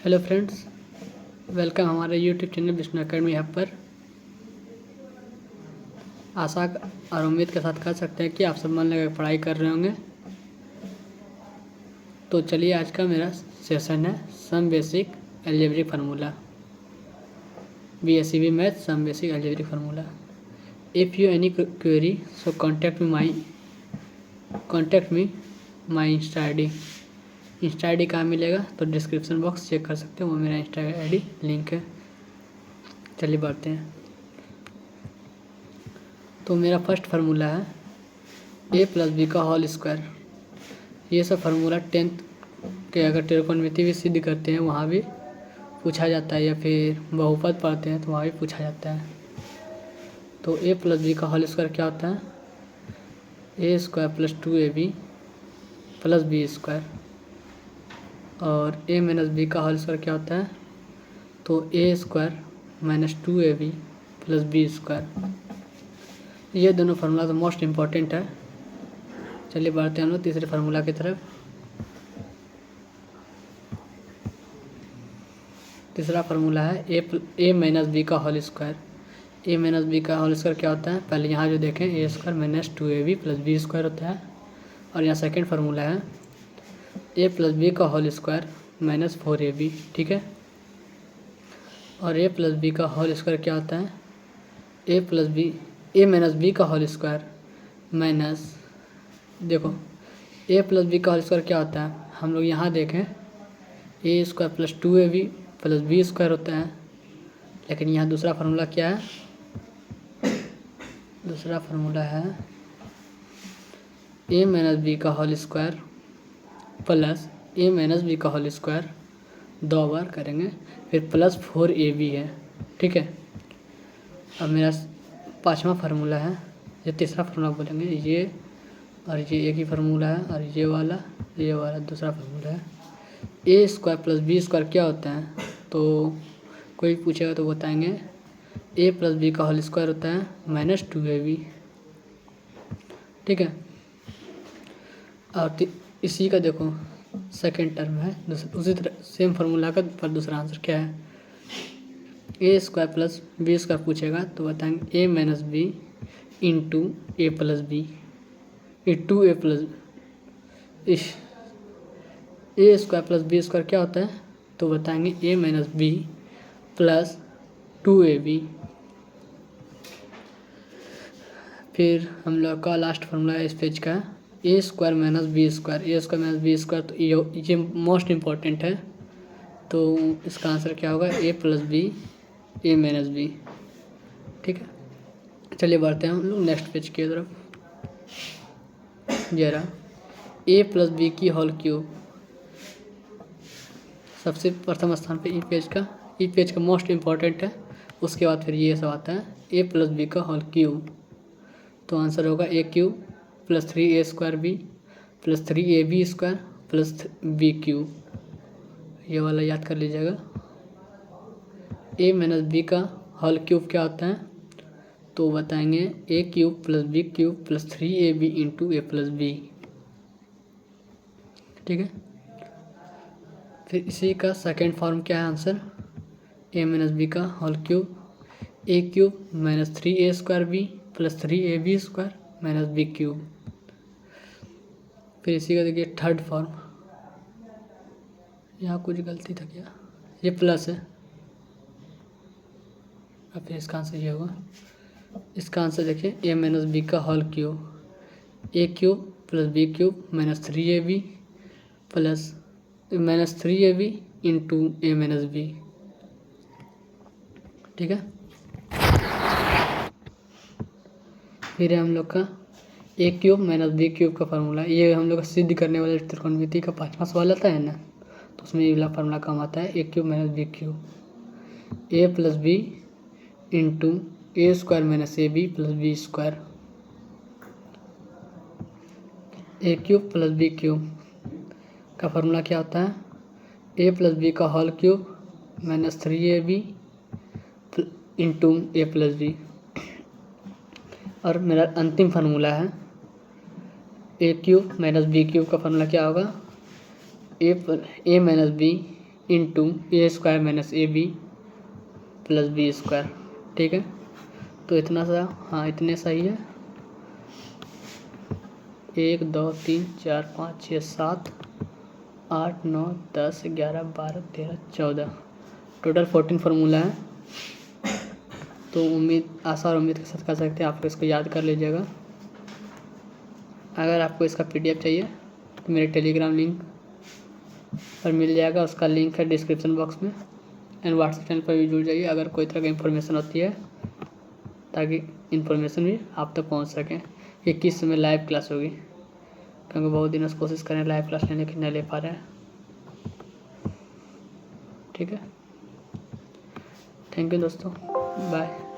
Hello friends, welcome हमारे YouTube channel Vishnu academy app पर। आशा और उम्मीद के साथ कह सकते हैं कि आप सब मन लगा पढ़ाई कर रहे होंगे। तो चलिए, आज का मेरा सेशन है some basic algebraic formula, BSc math some basic algebraic formula. If you any query so contact me my insta ID। Insta ID कहाँ मिलेगा? तो डिस्क्रिप्शन बॉक्स चेक कर सकते हो, वो मेरा इंस्टा ID लिंक है। चलिए बढ़ते हैं। तो मेरा फर्स्ट फार्मूला है a+b का होल स्क्वायर। ये सब फार्मूला 10th के अगर त्रिकोणमिति भी सिद्ध करते हैं वहाँ भी पूछा जाता है, या फिर बहुपद पढ़ते हैं तो वहाँ भी पूछा जाता है। तो a+b का होल स्क्वायर क्या होता है? a² + 2ab + b²। और a - b का होल स्क्वायर क्या होता है? तो a² - 2ab + b²। ये दोनों फार्मूला तो मोस्ट इम्पॉर्टेंट है। चलिए बढ़ते हैं हम लोग तीसरे फार्मूला की तरफ। तीसरा फार्मूला है a - b का होल स्क्वायर। a - b का होल स्क्वायर क्या होता है? पहले यहाँ जो देखें a² - 2ab + b² होता है। और यहाँ सेकेंड फार्मूला है a+b का होल स्क्वायर -4ab। ठीक है। और a+b का होल स्क्वायर क्या होता है? a - b का होल स्क्वायर माइनस, देखो a+b का होल स्क्वायर क्या होता है? हम लोग यहाँ देखें a² + 2ab + b² होता है। लेकिन यहाँ दूसरा फार्मूला क्या है? दूसरा फार्मूला है a - b का whole square plus a - b का होल स्क्वायर, 2 बार करेंगे, फिर +4ab है। ठीक है। अब मेरा पांचवा फार्मूला है, ये तीसरा फार्मूला बोलेंगे, ये और ये एक ही फार्मूला है। और ये वाला दूसरा फार्मूला है। a² + b² क्या होता है? तो कोई पूछेगा तो बताएंगे a+b का होल स्क्वायर होता है -2ab। ठीक है। और इसी का देखो सेकेंड टर्म है, उसी तरह सेम फार्मूला का पर दूसरा आंसर क्या है? a² + b² पूछेगा तो बताएंगे a - b into a+b into a² + b² क्या होता है? तो बताएंगे a - b + 2ab। फिर हम लोग का लास्ट फार्मूला है इस पेज का a² - b²। a² - b², तो ये मोस्ट इम्पॉर्टेंट है। तो इसका आंसर क्या होगा? a+b a - b। ठीक है। चलिए बढ़ते हैं हम लोग नेक्स्ट पेज की तरफ। जरा a+b की होल क्यूब सबसे प्रथम स्थान पे ई पेज का मोस्ट इम्पॉर्टेंट है। उसके बाद फिर ये सब आता है a+b का होल क्यूब। तो आंसर होगा a³ + 3a² + 3ab² + b³। ये वाला याद कर लीजिएगा। a - b का होल क्यूब क्या होता है? तो बताएंगे a³ + b³ + 3ab into a+b। ठीक है। फिर इसी का सेकेंड फॉर्म क्या है आंसर? a - b का whole cube a³ - 3a² + 3ab² - b³। फिर इसी का देखिए थर्ड फॉर्म, यहाँ कुछ गलती था क्या? ये प्लस है। अब फिर इसका आंसर ये होगा। इसका आंसर देखिए a - b का whole cube a³ + b³ - 3ab + -3ab into a - b। ठीक है। फिर है हम लोग का a³ - b³ का फार्मूला। ये हम लोग का सिद्ध करने वाले त्रिकोणमिति का 5वां सवाल आता है ना, तो उसमें ये वाला फार्मूला काम आता है a³ - b³ a + b into a² - ab + b²। a³ + b³ का फार्मूला क्या होता है? a + b का whole cube -3ab into a + b। और मेरा अंतिम फार्मूला है a³ - b³ का फार्मूला क्या होगा? a - b into a square minus a b plus b square. ठीक है, तो इतना सा, हाँ इतने सही है। 1 2 3 4 5 6 7 8 9 10 11 12 13 14 टोटल 14 फार्मूला है। तो आशा और उम्मीद के साथ कर सकते हैं, आप इसको याद कर लीजिएगा। अगर आपको इसका PDF चाहिए तो मेरे टेलीग्राम लिंक पर मिल जाएगा, उसका लिंक है डिस्क्रिप्शन बॉक्स में। एंड व्हाट्सएप चैनल पर भी जुड़ जाइए अगर कोई तरह की इन्फॉर्मेशन होती है, ताकि इन्फॉर्मेशन भी आप तक पहुंच सके कि किस समय लाइव क्लास होगी, क्योंकि बहुत दिनों से कोशिश करें लाइव क्लास लेने की, नहीं ले पा रहे हैं। ठीक है, थैंक यू दोस्तों, बाय।